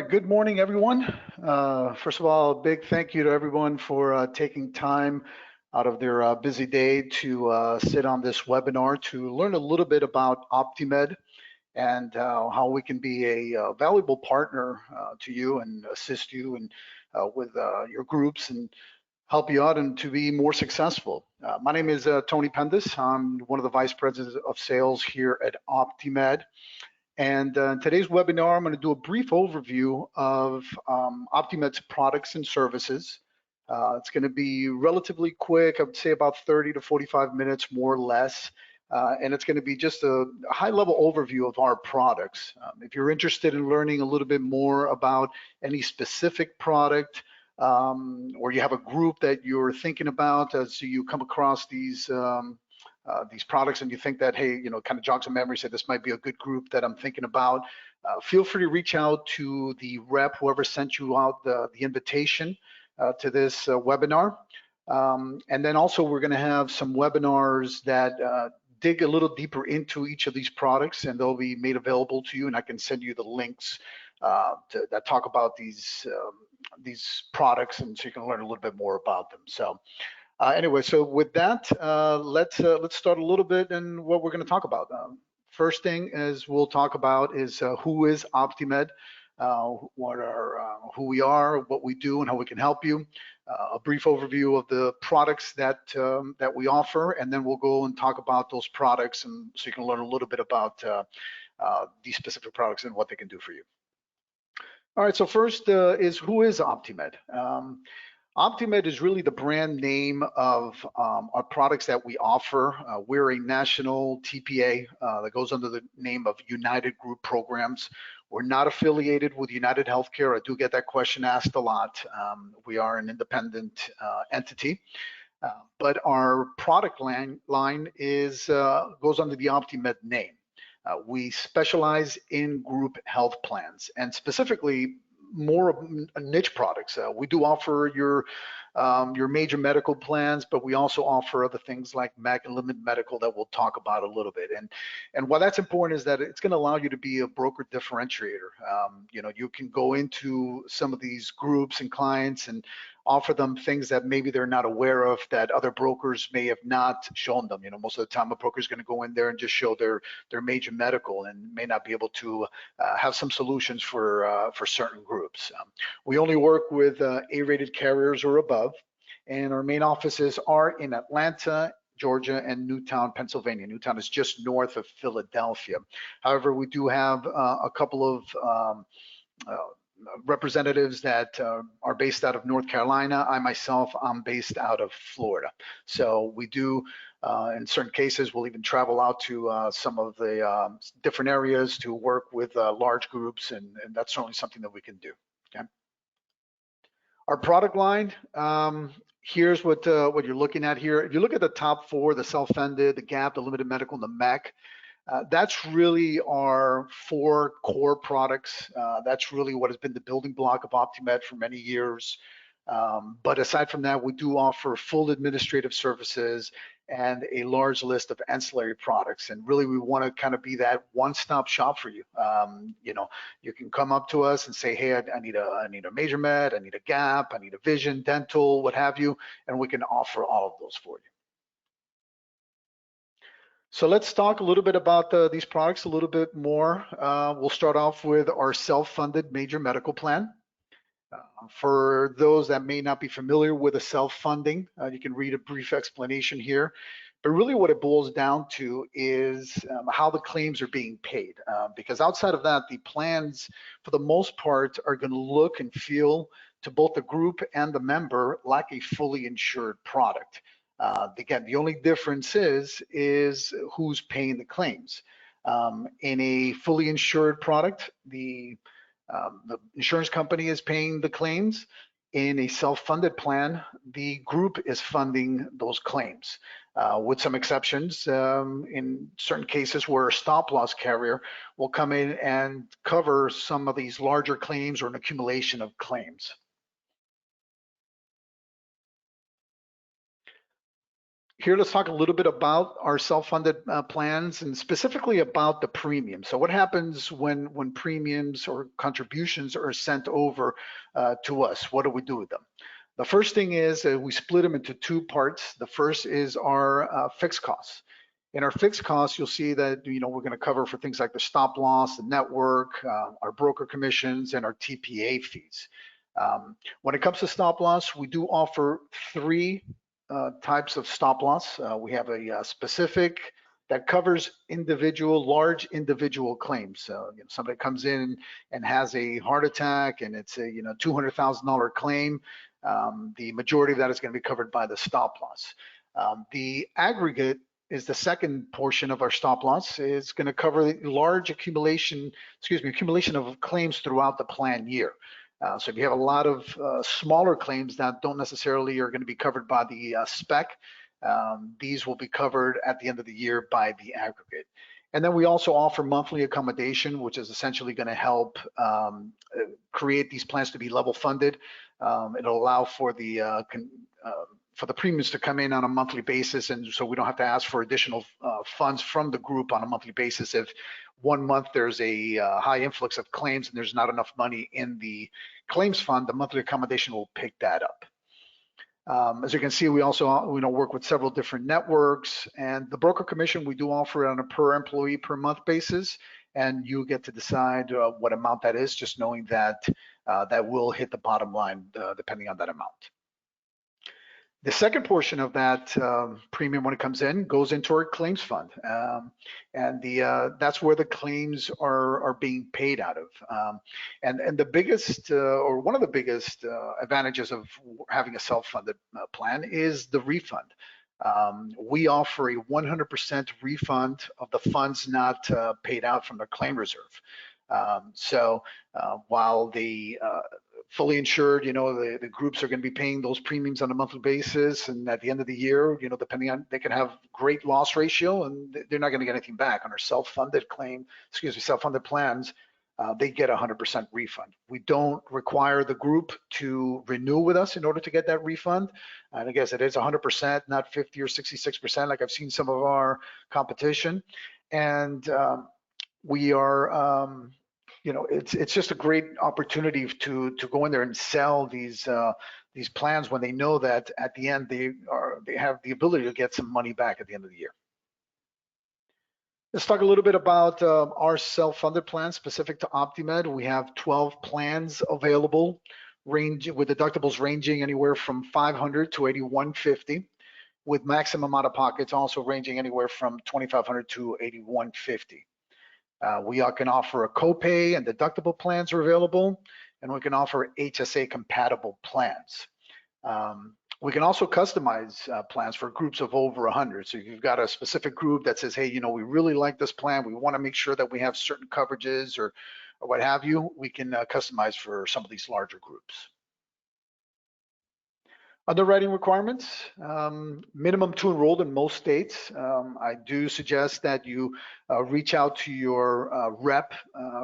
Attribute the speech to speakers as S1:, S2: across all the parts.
S1: Good morning, everyone. First of all, a big thank you to everyone for taking time out of their busy day to sit on this webinar to learn a little bit about OptiMed and how we can be a valuable partner to you and assist you and with your groups and help you out and to be more successful. My name is Tony Pendas. I'm one of the vice presidents of sales here at OptiMed. And in today's webinar, I'm going to do a brief overview of OptiMed's products and services. It's going to be relatively quick. I would say about 30 to 45 minutes, more or less. And it's going to be just a high-level overview of our products. If you're interested in learning a little bit more about any specific product, or you have a group that you're thinking about as you come across these products and you think that, hey, kind of jogs a memory, say this might be a good group that I'm thinking about, feel free to reach out to the rep, whoever sent you out the invitation to this webinar. And then also we're going to have some webinars that dig a little deeper into each of these products, and they'll be made available to you, and I can send you the links that talk about these products, and so you can learn a little bit more about them. So anyway, so with that, let's start a little bit and what we're going to talk about. First thing is we'll talk about is who is OptiMed, who we are, what we do, and how we can help you. A brief overview of the products that we offer, and then we'll go and talk about those products, and so you can learn a little bit about these specific products and what they can do for you. All right, so first is who is OptiMed? OptiMed is really the brand name of our products that we offer. We're a national TPA that goes under the name of United Group Programs. We're not affiliated with United Healthcare. I do get that question asked a lot. We are an independent entity, but our product line is goes under the OptiMed name. We specialize in group health plans, and specifically more niche products. We do offer your major medical plans, but we also offer other things like MEC and limited medical that we'll talk about a little bit. And why that's important is that it's going to allow you to be a broker differentiator. You can go into some of these groups and clients and offer them things that maybe they're not aware of that other brokers may have not shown them. Most of the time a broker is going to go in there and just show their major medical and may not be able to have some solutions for certain groups. We only work with A-rated carriers or above, and our main offices are in Atlanta, Georgia, and Newtown, Pennsylvania. Newtown is just north of Philadelphia. However, we do have a couple of representatives that are based out of North Carolina. I myself, I'm based out of Florida. So we do, in certain cases, we'll even travel out to some of the different areas to work with large groups, and that's certainly something that we can do. Okay. Our product line, here's what you're looking at here. If you look at the top four, the self-funded, the gap, the limited medical, and the MEC, that's really our four core products. That's really what has been the building block of OptiMed for many years. But aside from that, we do offer full administrative services and a large list of ancillary products. And really, we want to kind of be that one-stop shop for you. You can come up to us and say, hey, I need a major med, I need a gap, I need a vision, dental, what have you, and we can offer all of those for you. So let's talk a little bit about these products a little bit more. We'll start off with our self-funded major medical plan. For those that may not be familiar with a self-funding, you can read a brief explanation here. But really what it boils down to is how the claims are being paid. Because outside of that, the plans, for the most part, are going to look and feel to both the group and the member like a fully insured product. Again, the only difference is who's paying the claims. In a fully insured product, the insurance company is paying the claims. In a self-funded plan, the group is funding those claims, with some exceptions. In certain cases where a stop-loss carrier will come in and cover some of these larger claims or an accumulation of claims. Here, let's talk a little bit about our self-funded plans and specifically about the premium. So what happens when premiums or contributions are sent over to us? What do we do with them? The first thing is we split them into two parts. The first is our fixed costs. In our fixed costs, you'll see that we're going to cover for things like the stop loss, the network, our broker commissions, and our TPA fees. When it comes to stop loss, we do offer three types of stop loss. We have a specific that covers large individual claims. Somebody comes in and has a heart attack, and it's a $200,000 claim. The majority of that is going to be covered by the stop loss. The aggregate is the second portion of our stop loss. It's going to cover the large accumulation of claims throughout the plan year. So if you have a lot of smaller claims that don't necessarily are going to be covered by the spec, these will be covered at the end of the year by the aggregate. And then we also offer monthly accommodation, which is essentially going to help create these plans to be level funded. It'll allow for the premiums to come in on a monthly basis, and so we don't have to ask for additional funds from the group on a monthly basis if 1 month there's a high influx of claims and there's not enough money in the claims fund. The monthly accommodation will pick that up. As you can see, we also work with several different networks, and the broker commission we do offer on a per employee per month basis, and you get to decide what amount that is, just knowing that that will hit the bottom line depending on that amount. The second portion of that premium, when it comes in, goes into our claims fund, and that's where the claims are being paid out of. And the biggest, or one of the biggest advantages of having a self-funded plan is the refund. We offer a 100% refund of the funds not paid out from the claim reserve. So while the fully insured, the groups are going to be paying those premiums on a monthly basis, and at the end of the year, depending on, they can have great loss ratio and they're not going to get anything back. On our self-funded plans, they get 100% refund. We don't require the group to renew with us in order to get that refund. And I guess it is 100%, not 50 or 66%, like I've seen some of our competition. And we are, it's just a great opportunity to go in there and sell these plans when they know that at the end they have the ability to get some money back at the end of the year. Let's talk a little bit about our self-funded plan specific to OptiMed. We have 12 plans available, with deductibles ranging anywhere from $500 to $8,150, with maximum out-of-pockets also ranging anywhere from $2,500 to $8,150. We can offer a copay, and deductible plans are available, and we can offer HSA compatible plans. We can also customize plans for groups of over 100. So if you've got a specific group that says, hey, we really like this plan, we want to make sure that we have certain coverages or what have you, we can customize for some of these larger groups. Underwriting requirements, minimum to enroll in most states. I do suggest that you reach out to your rep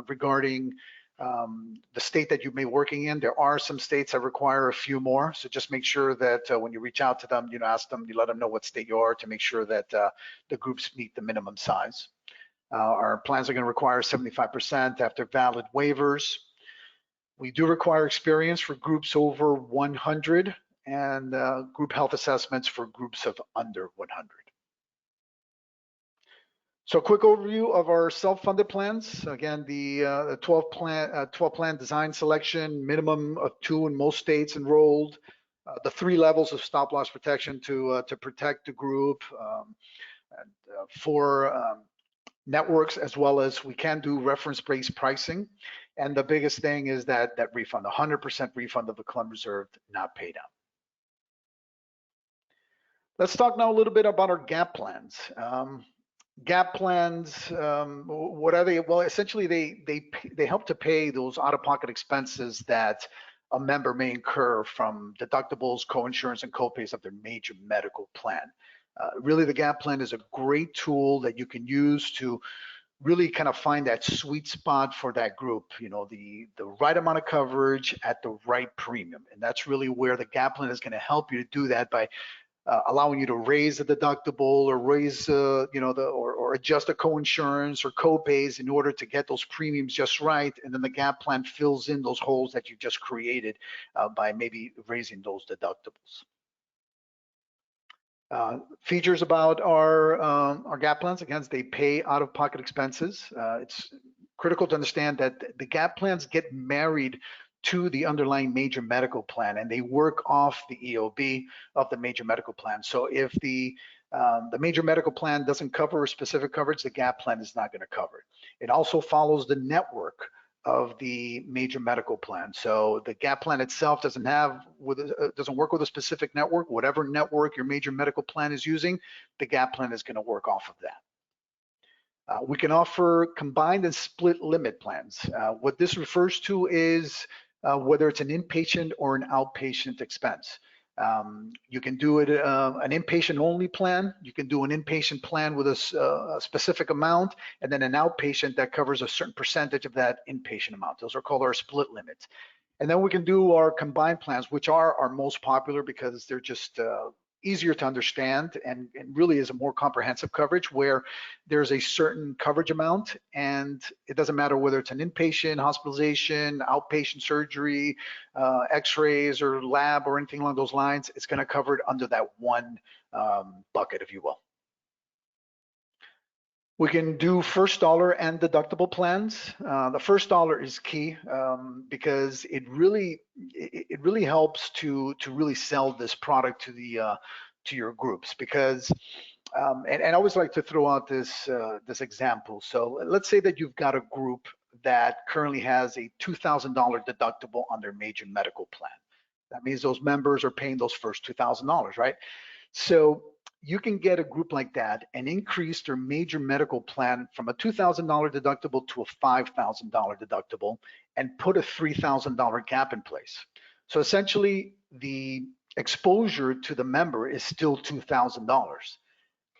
S1: regarding the state that you may be working in. There are some states that require a few more, so just make sure that when you reach out to them, ask them, you let them know what state you are to make sure that the groups meet the minimum size. Our plans are going to require 75% after valid waivers. We do require experience for groups over 100, and group health assessments for groups of under 100. So a quick overview of our self-funded plans. Again, the 12 plan design selection, minimum of 2 in most states enrolled, the 3 levels of stop loss protection to protect the group, and 4 networks, as well as we can do reference-based pricing. And the biggest thing is that refund, 100% refund of the claim reserved not paid out. Let's talk now a little bit about our gap plans. Gap plans, what are they? Well, essentially they help to pay those out-of-pocket expenses that a member may incur from deductibles, co-insurance, and co-pays of their major medical plan. Really, the gap plan is a great tool that you can use to really kind of find that sweet spot for that group, the right amount of coverage at the right premium. And that's really where the gap plan is going to help you to do that by allowing you to raise the deductible or raise, or adjust the co-insurance or co-pays in order to get those premiums just right. And then the gap plan fills in those holes that you've just created by maybe raising those deductibles. Features about our gap plans, again, they pay out-of-pocket expenses. It's critical to understand that the gap plans get married to the underlying major medical plan, and they work off the EOB of the major medical plan. So if the major medical plan doesn't cover a specific coverage, the gap plan is not going to cover it. It also follows the network of the major medical plan. So the gap plan itself doesn't work with a specific network. Whatever network your major medical plan is using, the gap plan is going to work off of that. We can offer combined and split limit plans. What this refers to is whether it's an inpatient or an outpatient expense. You can do it an inpatient only plan. You can do an inpatient plan with a specific amount, and then an outpatient that covers a certain percentage of that inpatient amount. Those are called our split limits. And then we can do our combined plans, which are our most popular because they're just easier to understand and really is a more comprehensive coverage where there's a certain coverage amount, and it doesn't matter whether it's an inpatient, hospitalization, outpatient surgery, x-rays or lab or anything along those lines, it's going to cover it under that one bucket, if you will. We can do first dollar and deductible plans. The first dollar is key because it really helps to really sell this product to your groups, because and I always like to throw out this example. So let's say that you've got a group that currently has a $2,000 deductible on their major medical plan. That means those members are paying those first $2,000, right? So you can get a group like that and increase their major medical plan from a $2,000 deductible to a $5,000 deductible and put a $3,000 gap in place. So essentially, the exposure to the member is still $2,000.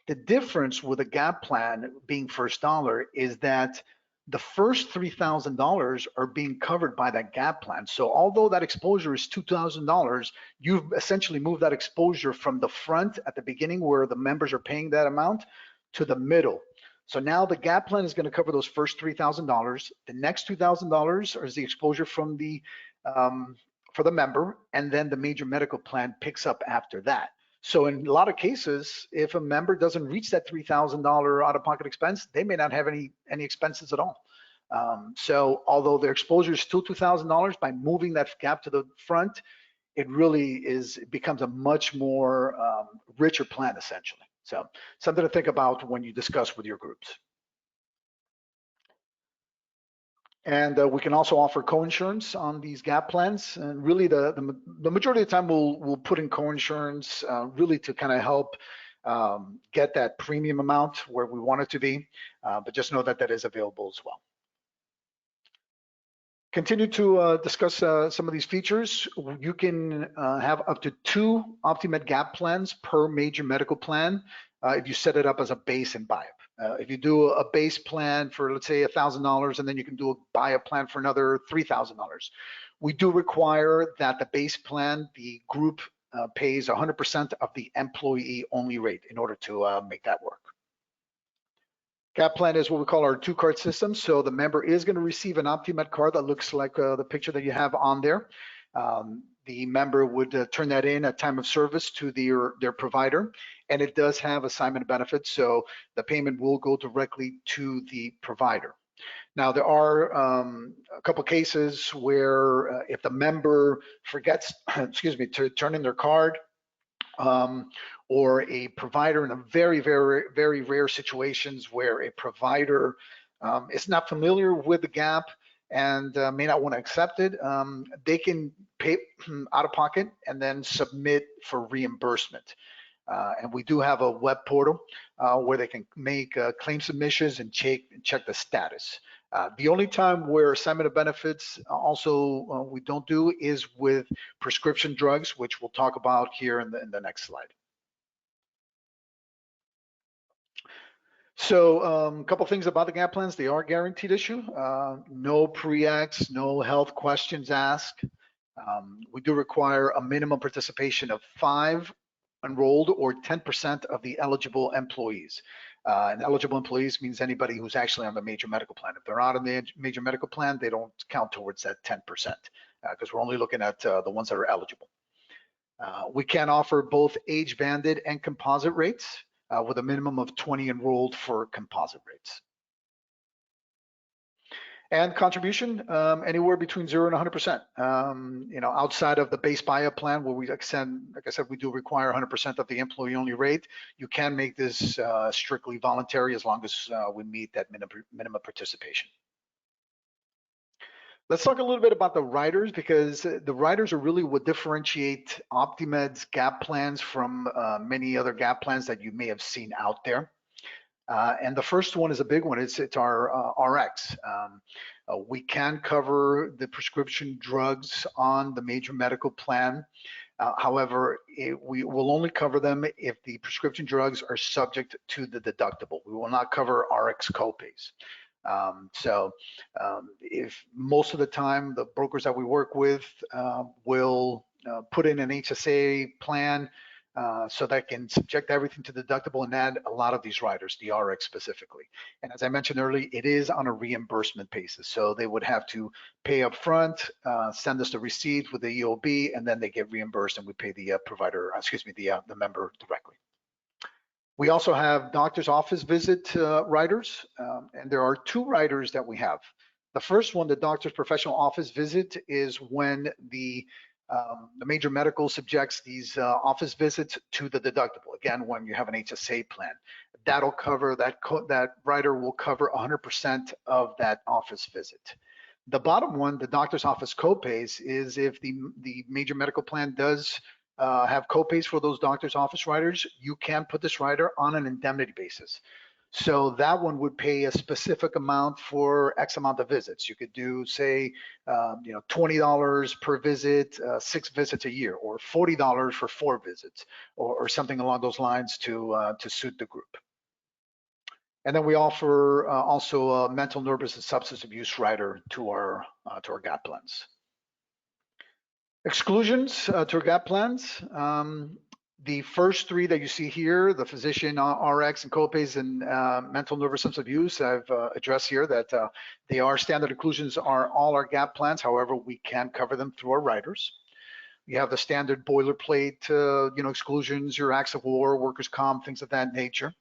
S1: The difference with a gap plan being first dollar is that the first $3,000 are being covered by that gap plan. So although that exposure is $2,000, you've essentially moved that exposure from the front at the beginning where the members are paying that amount to the middle. So now the gap plan is going to cover those first $3,000. The next $2,000 is the exposure from the for the member, and then the major medical plan picks up after that. So in a lot of cases, if a member doesn't reach that $3,000 out-of-pocket expense, they may not have any expenses at all. So although their exposure is still $2,000, by moving that gap to the front, it becomes a much more richer plan, essentially. So something to think about when you discuss with your groups. And we can also offer co-insurance on these gap plans. And really, the majority of the time, we'll put in co-insurance really to kind of help get that premium amount where we want it to be. But just know that that is available as well. Continue to discuss some of these features. You can have up to 2 OptiMed Gap plans per major medical plan if you set it up as a base and buy-up. If you do a base plan for, let's say, $1,000, and then you can do a buy-up plan for another $3,000. We do require that the base plan, the group pays 100% of the employee-only rate in order to make that work. Gap plan is what we call our 2-card system. So the member is going to receive an OptiMed card that looks like the picture that you have on there. The member would turn that in at time of service to their provider, and it does have assignment benefits, so the payment will go directly to the provider. Now, there are a couple cases where if the member forgets, to turn in their card, or a provider in a very, very, very rare situations where a provider is not familiar with the gap and may not want to accept it, they can pay out of pocket and then submit for reimbursement. And we do have a web portal where they can make claim submissions and check the status. The only time where assignment of benefits also we don't do is with prescription drugs, which we'll talk about here in the next slide. So a couple things about the gap plans. They are guaranteed issue. No pre-X, no health questions asked. We do require a minimum participation of 5 enrolled or 10% of the eligible employees. And eligible employees means anybody who's actually on the major medical plan. If they're not on the major medical plan, they don't count towards that 10% because we're only looking at the ones that are eligible. We can offer both age banded and composite rates with a minimum of 20 enrolled for composite rates. And contribution, anywhere between 0 and 100%. Outside of the base buy-up plan where we extend, like I said, we do require 100% of the employee-only rate. You can make this strictly voluntary as long as we meet that minimum participation. Let's talk a little bit about the riders, because the riders are really what differentiate OptiMed's gap plans from many other gap plans that you may have seen out there. And the first one is a big one. It's our RX. We can cover the prescription drugs on the major medical plan. However, we will only cover them if the prescription drugs are subject to the deductible. We will not cover RX copays. If most of the time the brokers that we work with will put in an HSA plan so that can subject everything to deductible and add a lot of these riders, the RX specifically. And as I mentioned earlier, it is on a reimbursement basis. So they would have to pay up front, send us the receipt with the EOB, and then they get reimbursed and we pay the the member directly. We also have doctor's office visit riders, and there are 2 riders that we have. The first one, the doctor's professional office visit, is when the major medical subjects these office visits to the deductible. Again, when you have an HSA plan, that'll cover that rider will cover 100% of that office visit. The bottom one, the doctor's office copays, is if the major medical plan does have copays for those doctor's office riders, you can put this rider on an indemnity basis. So that one would pay a specific amount for X amount of visits. You could do, say, $20 per visit, 6 visits a year, or $40 for 4 visits, or something along those lines to suit the group. And then we offer also a mental, nervous, and substance abuse rider to our gap plans. Exclusions to our gap plans. The first 3 that you see here, the physician, RX, and copays, and mental, nervous, substance abuse, I've addressed here that they are standard inclusions are all our gap plans. However, we can cover them through our riders. You have the standard boilerplate, exclusions, your acts of war, workers' comp, things of that nature.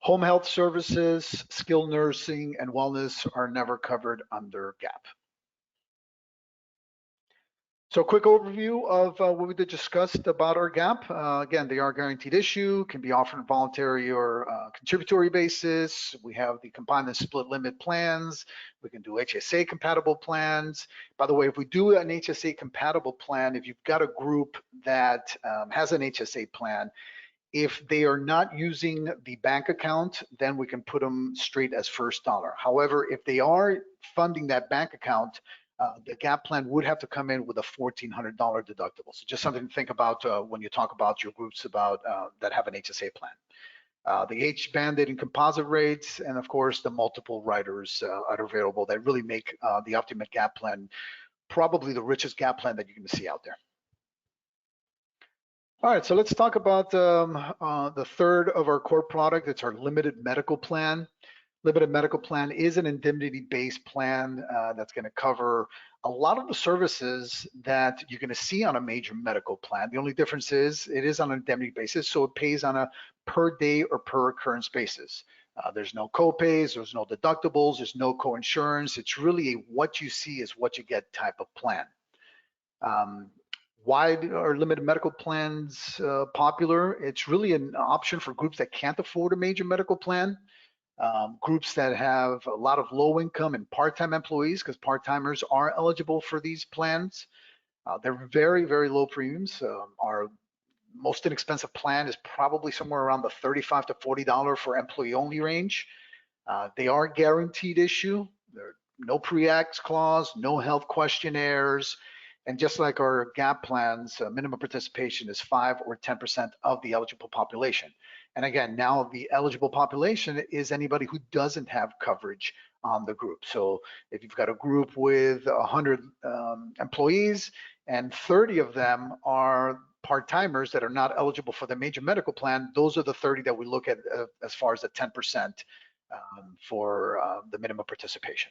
S1: Home health services, skilled nursing, and wellness are never covered under gap. So a quick overview of what we discussed about our gap. Again, they are guaranteed issue, can be offered on voluntary or contributory basis. We have the combined and split limit plans. We can do HSA compatible plans. By the way, if we do an HSA compatible plan, if you've got a group that has an HSA plan, if they are not using the bank account, then we can put them straight as first dollar. However, if they are funding that bank account, the gap plan would have to come in with a $1,400 deductible. So just something to think about when you talk about your groups that have an HSA plan. The age banded and composite rates, and of course the multiple riders are available that really make the OptiMed Gap plan probably the richest gap plan that you can see out there. All right, so let's talk about the third of our core product. It's our limited medical plan. Limited medical plan is an indemnity-based plan that's going to cover a lot of the services that you're going to see on a major medical plan. The only difference is it is on an indemnity basis, so it pays on a per day or per occurrence basis. There's no copays, there's no deductibles, there's no co-insurance. It's really a what you see is what you get type of plan. Why are limited medical plans popular? It's really an option for groups that can't afford a major medical plan. Groups that have a lot of low income and part-time employees, because part-timers are eligible for these plans. They're very, very low premiums. Our most inexpensive plan is probably somewhere around the $35 to $40 for employee-only range. They are guaranteed issue. There are no pre-acts clause, no health questionnaires, and just like our gap plans, minimum participation is 5 or 10% of the eligible population. And again, now the eligible population is anybody who doesn't have coverage on the group. So if you've got a group with 100 employees and 30 of them are part-timers that are not eligible for the major medical plan, those are the 30 that we look at as far as the 10% for the minimum participation.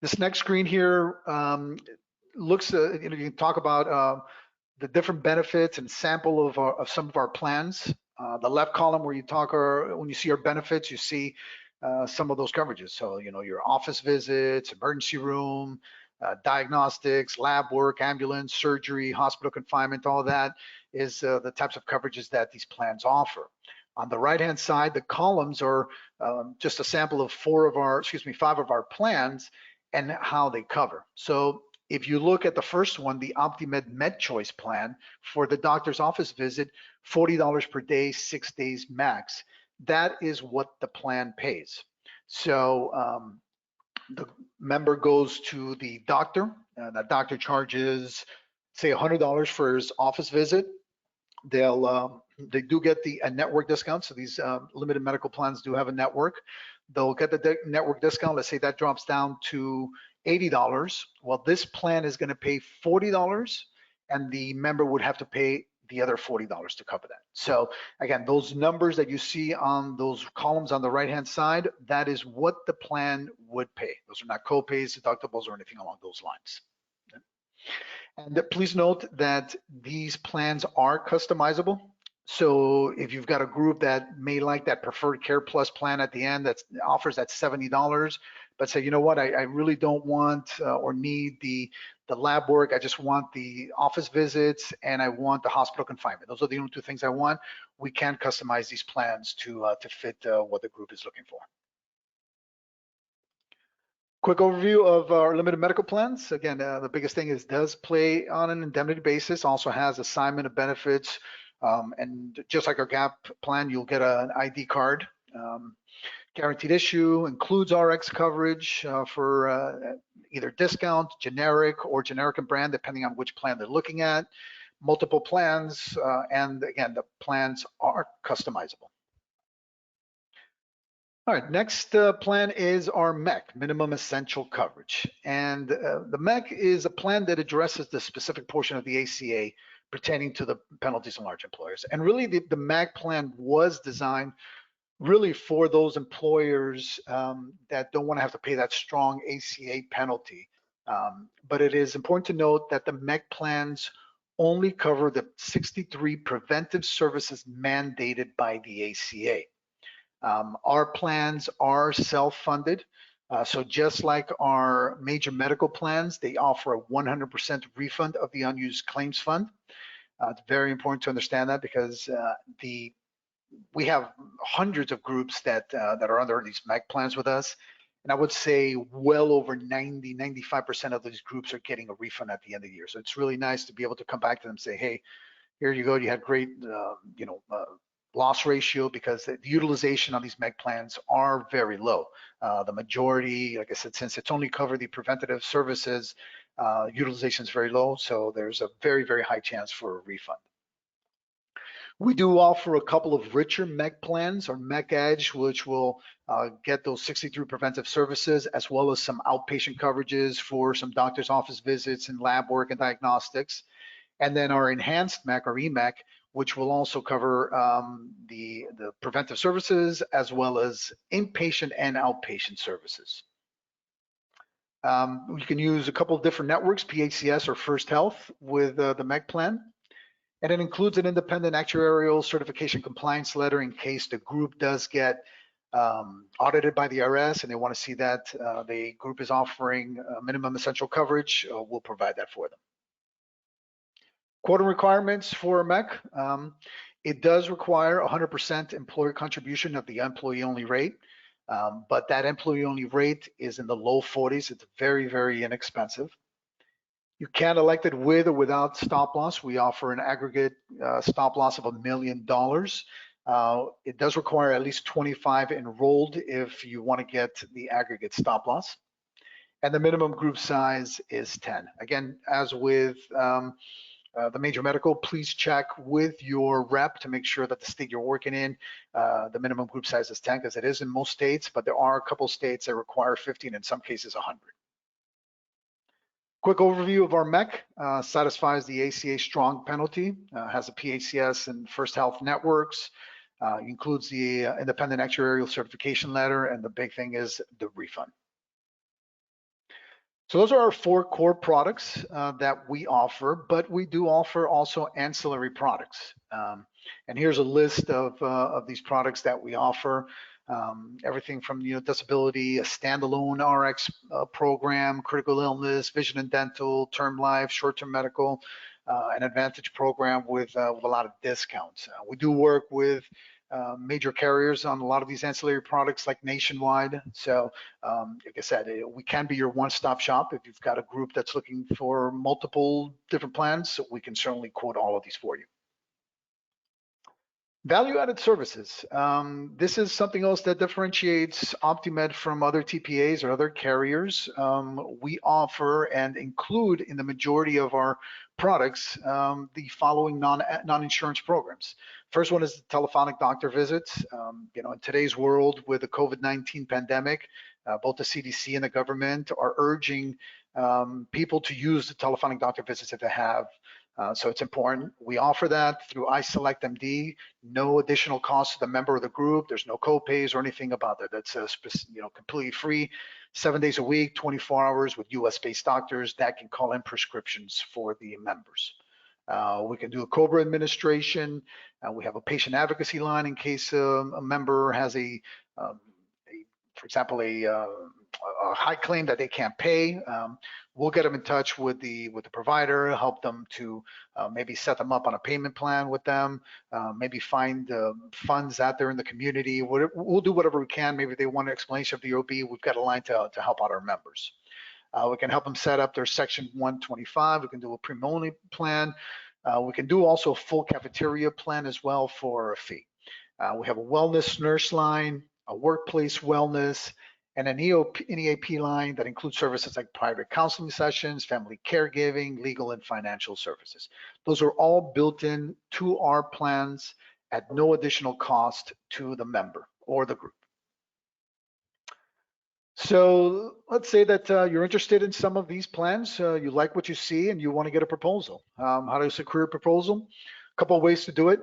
S1: This next screen here looks, you can talk about the different benefits and sample of some of our plans. The left column where when you see our benefits, you see some of those coverages. So, your office visits, emergency room, diagnostics, lab work, ambulance, surgery, hospital confinement, all that is the types of coverages that these plans offer. On the right-hand side, the columns are just a sample of 5 of our plans and how they cover. So if you look at the first one, the OptiMed Med Choice plan for the doctor's office visit, $40 per day, 6 days max. That is what the plan pays. So the member goes to the doctor. That doctor charges, say, $100 for his office visit. They do get a network discount. So these limited medical plans do have a network. They'll get the network discount. Let's say that drops down to $80. Well, this plan is going to pay $40, and the member would have to pay the other $40 to cover that. So again, those numbers that you see on those columns on the right-hand side, that is what the plan would pay. Those are not co-pays, deductibles, or anything along those lines. And please note that these plans are customizable. So if you've got a group that may like that Preferred Care Plus plan at the end that offers that $70, but say, you know what, I really don't want or need the lab work. I just want the office visits and I want the hospital confinement. Those are the only 2 things I want. We can customize these plans to fit what the group is looking for. Quick overview of our limited medical plans. Again, the biggest thing is does play on an indemnity basis, also has assignment of benefits. And just like our gap plan, you'll get an ID card. Guaranteed issue, includes RX coverage for either discount, generic, or generic and brand, depending on which plan they're looking at. Multiple plans, and again, the plans are customizable. All right, next plan is our MEC, Minimum Essential Coverage. And the MEC is a plan that addresses the specific portion of the ACA pertaining to the penalties on large employers. And really, the MEC plan was designed really for those employers that don't want to have to pay that strong ACA penalty. But it is important to note that the MEC plans only cover the 63 preventive services mandated by the ACA. Our plans are self-funded. So just like our major medical plans, they offer a 100% refund of the unused claims fund. It's very important to understand that because we have hundreds of groups that are under these MEC plans with us. And I would say well over 95% of these groups are getting a refund at the end of the year. So it's really nice to be able to come back to them and say, hey, here you go. You had great, loss ratio, because the utilization on these MEC plans are very low. The majority, like I said, since it's only covered the preventative services, utilization is very low. So there's a very, very high chance for a refund. We do offer a couple of richer MEC plans, or MEC Edge, which will get those 63 preventive services, as well as some outpatient coverages for some doctor's office visits and lab work and diagnostics. And then our enhanced MEC, or EMEC, which will also cover the preventive services, as well as inpatient and outpatient services. You can use a couple of different networks, PHCS or First Health, with the MEC plan. And it includes an independent actuarial certification compliance letter in case the group does get audited by the IRS and they want to see that the group is offering minimum essential coverage. We'll provide that for them. Quota requirements for MEC. It does require 100% employer contribution of the employee-only rate, but that employee-only rate is in the low 40s. It's very, very inexpensive. You can elect it with or without stop loss. We offer an aggregate stop loss of $1 million. It does require at least 25 enrolled if you want to get the aggregate stop loss. And the minimum group size is 10. Again, as with the major medical, please check with your rep to make sure that the state you're working in, the minimum group size is 10, because it is in most states, but there are a couple states that require 15, in some cases 100. Quick overview of our MEC, satisfies the ACA strong penalty, has a PACS and First Health networks, includes the independent actuarial certification letter, and the big thing is the refund. So those are our 4 core products that we offer, but we do offer also ancillary products. And here's a list of these products that we offer. Everything from disability, a standalone RX program, critical illness, vision and dental, term life, short-term medical, an advantage program with a lot of discounts. We do work with major carriers on a lot of these ancillary products like nationwide. So like I said, we can be your one-stop shop. If you've got a group that's looking for multiple different plans, we can certainly quote all of these for you. Value-added services. This is something else that differentiates OptiMed from other TPAs or other carriers. We offer and include in the majority of our products the following non-insurance programs. First one is the telephonic doctor visits. In today's world with the COVID-19 pandemic, both the CDC and the government are urging people to use the telephonic doctor visits if they have. So it's important. We offer that through iSelectMD, no additional cost to the member of the group. There's no co-pays or anything about that. That's completely free, 7 days a week, 24 hours with US-based doctors that can call in prescriptions for the members. We can do a COBRA administration. We have a patient advocacy line in case a member has for example, a high claim that they can't pay. We'll get them in touch with the provider, help them to maybe set them up on a payment plan with them, maybe find funds out there in the community. We'll do whatever we can. Maybe they want an explanation of the OB. We've got a line to help out our members. We can help them set up their Section 125. We can do a premium-only plan. We can do also a full cafeteria plan as well for a fee. We have a wellness nurse line, a workplace wellness, and an EAP line that includes services like private counseling sessions, family caregiving, legal and financial services. Those are all built in to our plans at no additional cost to the member or the group. So let's say that you're interested in some of these plans, you like what you see and you want to get a proposal. How to secure a proposal? A couple of ways to do it.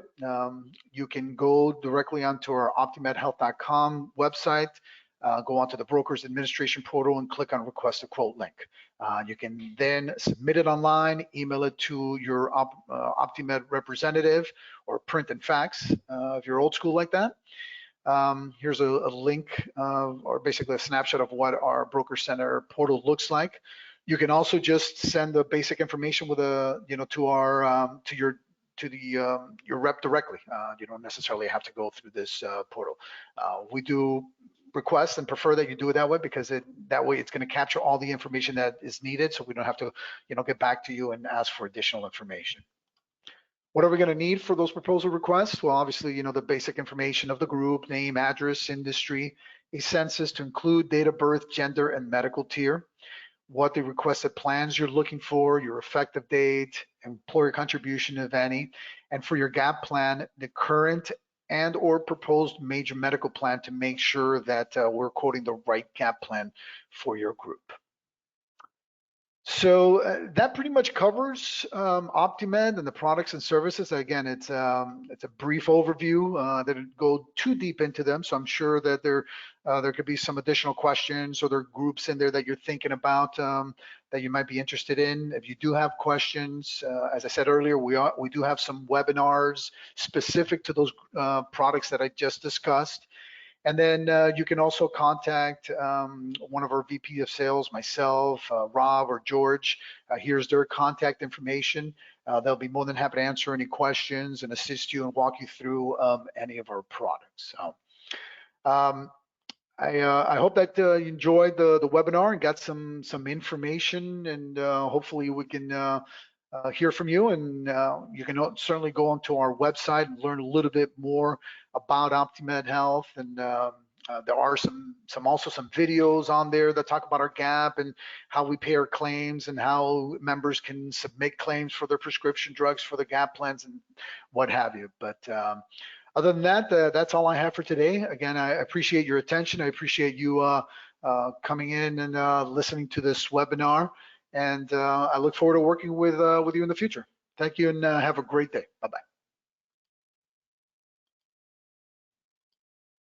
S1: You can go directly onto our OptiMedHealth.com website, go onto the broker's administration portal and click on request a quote link. You can then submit it online, email it to your OptiMed representative, or print and fax if you're old school like that. Here's a link or basically a snapshot of what our broker center portal looks like. You can also just send the basic information with your rep directly. You don't necessarily have to go through this portal. We do request and prefer that you do it that way because that way it's going to capture all the information that is needed, so we don't have to get back to you and ask for additional information. What are we going to need for those proposal requests? Well, obviously, the basic information of the group, name, address, industry, a census to include date of birth, gender, and medical tier, what the requested plans you're looking for, your effective date, employer contribution, if any, and for your gap plan, the current and or proposed major medical plan to make sure that we're quoting the right gap plan for your group. So that pretty much covers OptiMed and the products and services. Again, it's a brief overview. That didn't go too deep into them, so I'm sure that there could be some additional questions or there are groups in there that you're thinking about that you might be interested in. If you do have questions, as I said earlier, we do have some webinars specific to those products that I just discussed. And then you can also contact one of our VP of sales, myself, Rob, or George. Here's their contact information. They'll be more than happy to answer any questions and assist you and walk you through any of our products. So I hope that you enjoyed the webinar and got some information, and hopefully we can hear from you, and you can certainly go onto our website and learn a little bit more about OptiMed Health. And there are also some videos on there that talk about our gap and how we pay our claims and how members can submit claims for their prescription drugs for the gap plans and what have you. But other than that, that's all I have for today. Again, I appreciate your attention. I appreciate you coming in and listening to this webinar. And I look forward to working with you in the future. Thank you, and have a great day. Bye-bye.